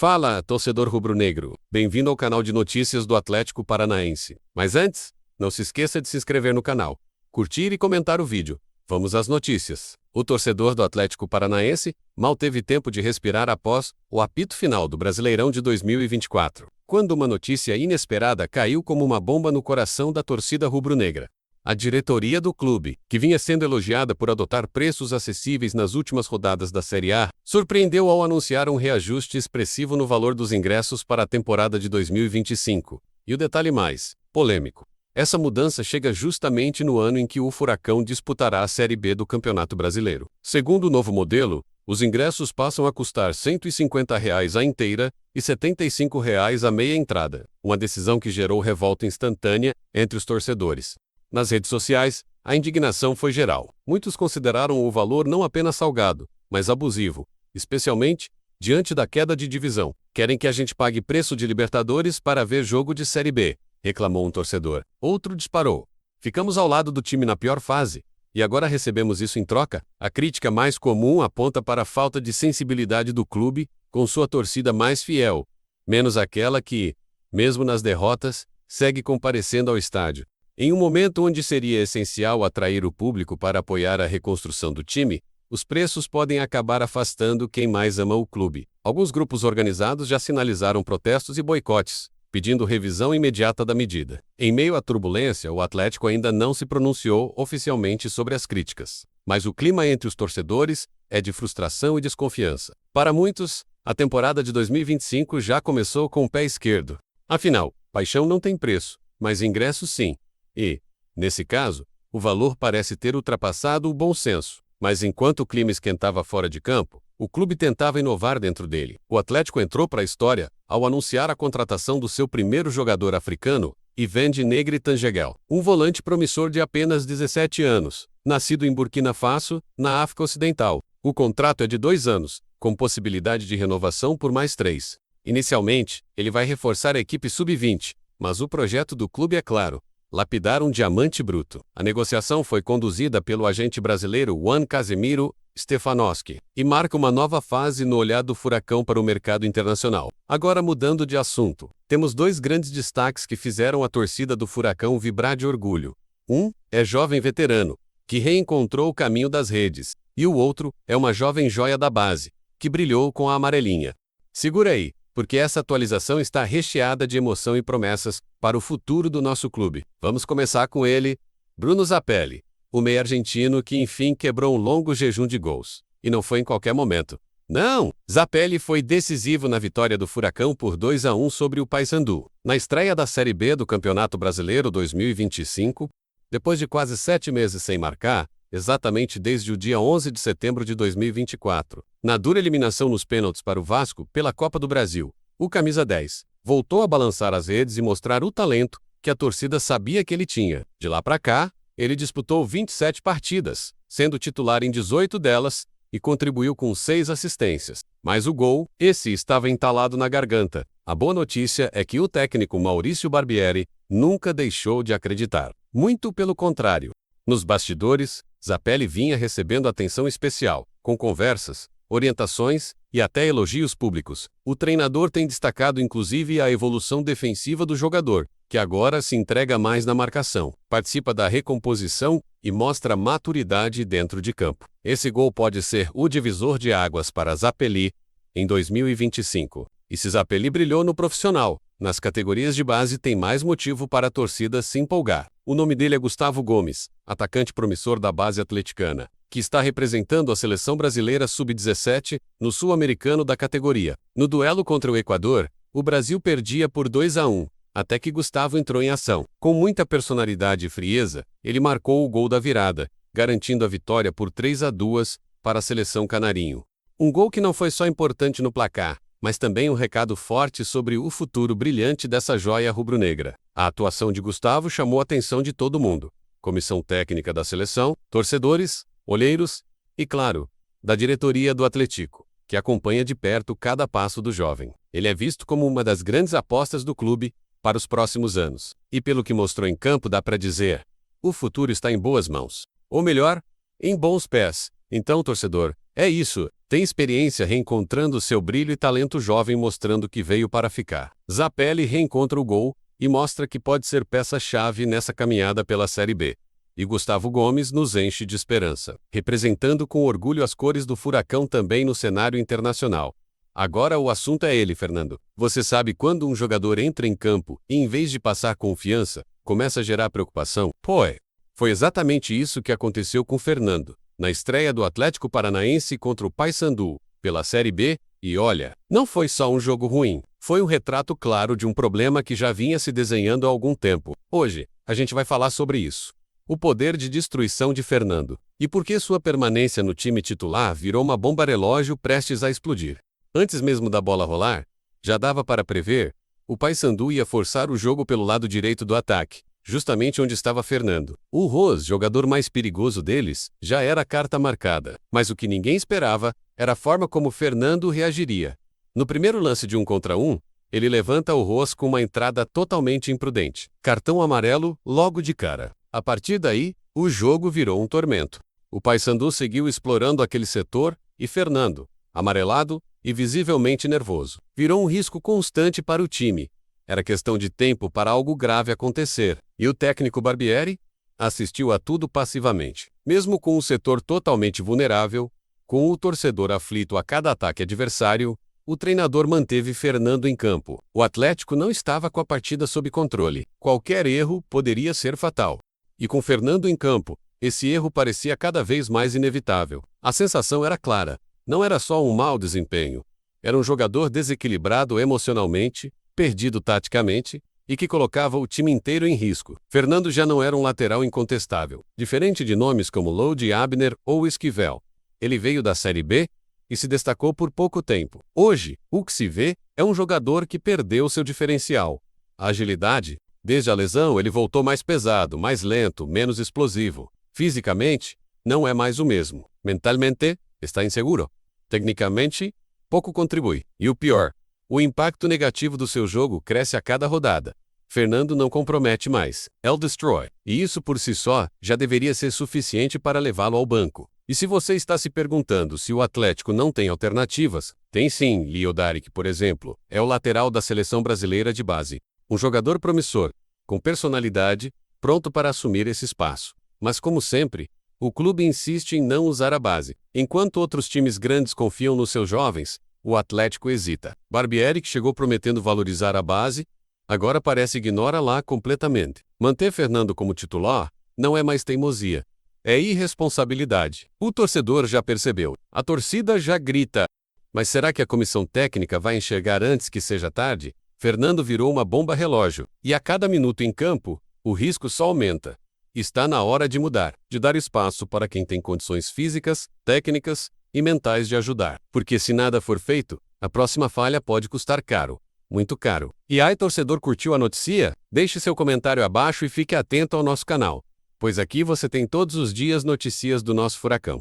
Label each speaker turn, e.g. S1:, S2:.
S1: Fala, torcedor rubro-negro. Bem-vindo ao canal de notícias do Atlético Paranaense. Mas antes, não se esqueça de se inscrever no canal, curtir e comentar o vídeo. Vamos às notícias. O torcedor do Atlético Paranaense mal teve tempo de respirar após o apito final do Brasileirão de 2024, quando uma notícia inesperada caiu como uma bomba no coração da torcida rubro-negra. A diretoria do clube, que vinha sendo elogiada por adotar preços acessíveis nas últimas rodadas da Série A, surpreendeu ao anunciar um reajuste expressivo no valor dos ingressos para a temporada de 2025. E o detalhe mais polêmico: essa mudança chega justamente no ano em que o Furacão disputará a Série B do Campeonato Brasileiro. Segundo o novo modelo, os ingressos passam a custar R$ 150 a inteira e R$ 75 a meia entrada, uma decisão que gerou revolta instantânea entre os torcedores. Nas redes sociais, a indignação foi geral. Muitos consideraram o valor não apenas salgado, mas abusivo, especialmente diante da queda de divisão. Querem que a gente pague preço de Libertadores para ver jogo de Série B, reclamou um torcedor. Outro disparou: ficamos ao lado do time na pior fase, e agora recebemos isso em troca? A crítica mais comum aponta para a falta de sensibilidade do clube com sua torcida mais fiel, menos aquela que, mesmo nas derrotas, segue comparecendo ao estádio. Em um momento onde seria essencial atrair o público para apoiar a reconstrução do time, os preços podem acabar afastando quem mais ama o clube. Alguns grupos organizados já sinalizaram protestos e boicotes, pedindo revisão imediata da medida. Em meio à turbulência, o Atlético ainda não se pronunciou oficialmente sobre as críticas. Mas o clima entre os torcedores é de frustração e desconfiança. Para muitos, a temporada de 2025 já começou com o pé esquerdo. Afinal, paixão não tem preço, mas ingressos sim. E, nesse caso, o valor parece ter ultrapassado o bom senso. Mas enquanto o clima esquentava fora de campo, o clube tentava inovar dentro dele. O Atlético entrou para a história ao anunciar a contratação do seu primeiro jogador africano, Yvendi Negri Tangegel, um volante promissor de apenas 17 anos, nascido em Burkina Faso, na África Ocidental. O contrato é de 2 anos, com possibilidade de renovação por mais 3. Inicialmente, ele vai reforçar a equipe sub-20, mas o projeto do clube é claro: lapidar um diamante bruto. A negociação foi conduzida pelo agente brasileiro Juan Casemiro Stefanowski e marca uma nova fase no olhar do Furacão para o mercado internacional. Agora, mudando de assunto, temos 2 grandes destaques que fizeram a torcida do Furacão vibrar de orgulho. Um é jovem veterano, que reencontrou o caminho das redes, e o outro é uma jovem joia da base, que brilhou com a amarelinha. Segura aí, porque essa atualização está recheada de emoção e promessas para o futuro do nosso clube. Vamos começar com ele, Bruno Zapelli, o meia argentino que enfim quebrou um longo jejum de gols. E não foi em qualquer momento. Não! Zapelli foi decisivo na vitória do Furacão por 2-1 sobre o Paysandu, na estreia da Série B do Campeonato Brasileiro 2025, depois de quase 7 meses sem marcar, exatamente desde o dia 11 de setembro de 2024. Na dura eliminação nos pênaltis para o Vasco pela Copa do Brasil, o camisa 10 voltou a balançar as redes e mostrar o talento que a torcida sabia que ele tinha. De lá para cá, ele disputou 27 partidas, sendo titular em 18 delas, e contribuiu com 6 assistências. Mas o gol, esse estava entalado na garganta. A boa notícia é que o técnico Maurício Barbieri nunca deixou de acreditar. Muito pelo contrário. Nos bastidores, Zapelli vinha recebendo atenção especial, com conversas, orientações e até elogios públicos. O treinador tem destacado inclusive a evolução defensiva do jogador, que agora se entrega mais na marcação, participa da recomposição e mostra maturidade dentro de campo. Esse gol pode ser o divisor de águas para Zapelli em 2025. E se Zapelli brilhou no profissional, nas categorias de base tem mais motivo para a torcida se empolgar. O nome dele é Gustavo Gomes, atacante promissor da base atleticana, que está representando a seleção brasileira sub-17 no sul-americano da categoria. No duelo contra o Equador, o Brasil perdia por 2-1, até que Gustavo entrou em ação. Com muita personalidade e frieza, ele marcou o gol da virada, garantindo a vitória por 3-2 para a seleção canarinho. Um gol que não foi só importante no placar, mas também um recado forte sobre o futuro brilhante dessa joia rubro-negra. A atuação de Gustavo chamou a atenção de todo mundo: comissão técnica da seleção, torcedores, olheiros e, claro, da diretoria do Atlético, que acompanha de perto cada passo do jovem. Ele é visto como uma das grandes apostas do clube para os próximos anos. E pelo que mostrou em campo, dá para dizer: o futuro está em boas mãos. Ou melhor, em bons pés. Então, torcedor, é isso. Tem experiência reencontrando seu brilho e talento jovem mostrando que veio para ficar. Zapelli reencontra o gol e mostra que pode ser peça-chave nessa caminhada pela Série B. E Gustavo Gomes nos enche de esperança, representando com orgulho as cores do Furacão também no cenário internacional. Agora o assunto é ele, Fernando. Você sabe quando um jogador entra em campo e, em vez de passar confiança, começa a gerar preocupação? Foi exatamente isso que aconteceu com Fernando, na estreia do Atlético Paranaense contra o Paysandu, pela Série B, e olha, não foi só um jogo ruim, foi um retrato claro de um problema que já vinha se desenhando há algum tempo. Hoje, a gente vai falar sobre isso. O poder de destruição de Fernando, e por que sua permanência no time titular virou uma bomba relógio prestes a explodir. Antes mesmo da bola rolar, já dava para prever, o Paysandu ia forçar o jogo pelo lado direito do ataque, justamente onde estava Fernando. O Rose, jogador mais perigoso deles, já era a carta marcada, mas o que ninguém esperava era a forma como Fernando reagiria. No primeiro lance de 1 contra 1, ele levanta o Rose com uma entrada totalmente imprudente. Cartão amarelo logo de cara. A partir daí, o jogo virou um tormento. O Paysandu seguiu explorando aquele setor e Fernando, amarelado e visivelmente nervoso, virou um risco constante para o time. Era questão de tempo para algo grave acontecer, e o técnico Barbieri assistiu a tudo passivamente. Mesmo com o setor totalmente vulnerável, com o torcedor aflito a cada ataque adversário, o treinador manteve Fernando em campo. O Atlético não estava com a partida sob controle. Qualquer erro poderia ser fatal. E com Fernando em campo, esse erro parecia cada vez mais inevitável. A sensação era clara. Não era só um mau desempenho. Era um jogador desequilibrado emocionalmente, perdido taticamente, e que colocava o time inteiro em risco. Fernando já não era um lateral incontestável. Diferente de nomes como Lodi Abner ou Esquivel, ele veio da Série B e se destacou por pouco tempo. Hoje, o que se vê é um jogador que perdeu seu diferencial. A agilidade. Desde a lesão, ele voltou mais pesado, mais lento, menos explosivo. Fisicamente, não é mais o mesmo. Mentalmente, está inseguro. Tecnicamente, pouco contribui. E o pior, o impacto negativo do seu jogo cresce a cada rodada. Fernando não compromete mais. Ele destrói. E isso por si só já deveria ser suficiente para levá-lo ao banco. E se você está se perguntando se o Atlético não tem alternativas, tem sim. Leo Daric, por exemplo, é o lateral da seleção brasileira de base. Um jogador promissor, com personalidade, pronto para assumir esse espaço. Mas como sempre, o clube insiste em não usar a base. Enquanto outros times grandes confiam nos seus jovens, o Atlético hesita. Barbieri, que chegou prometendo valorizar a base, agora parece ignora-la completamente. Manter Fernando como titular não é mais teimosia. É irresponsabilidade. O torcedor já percebeu. A torcida já grita. Mas será que a comissão técnica vai enxergar antes que seja tarde? Fernando virou uma bomba relógio, e a cada minuto em campo, o risco só aumenta. Está na hora de mudar, de dar espaço para quem tem condições físicas, técnicas e mentais de ajudar. Porque se nada for feito, a próxima falha pode custar caro, muito caro. E aí, torcedor, curtiu a notícia? Deixe seu comentário abaixo e fique atento ao nosso canal, pois aqui você tem todos os dias notícias do nosso Furacão.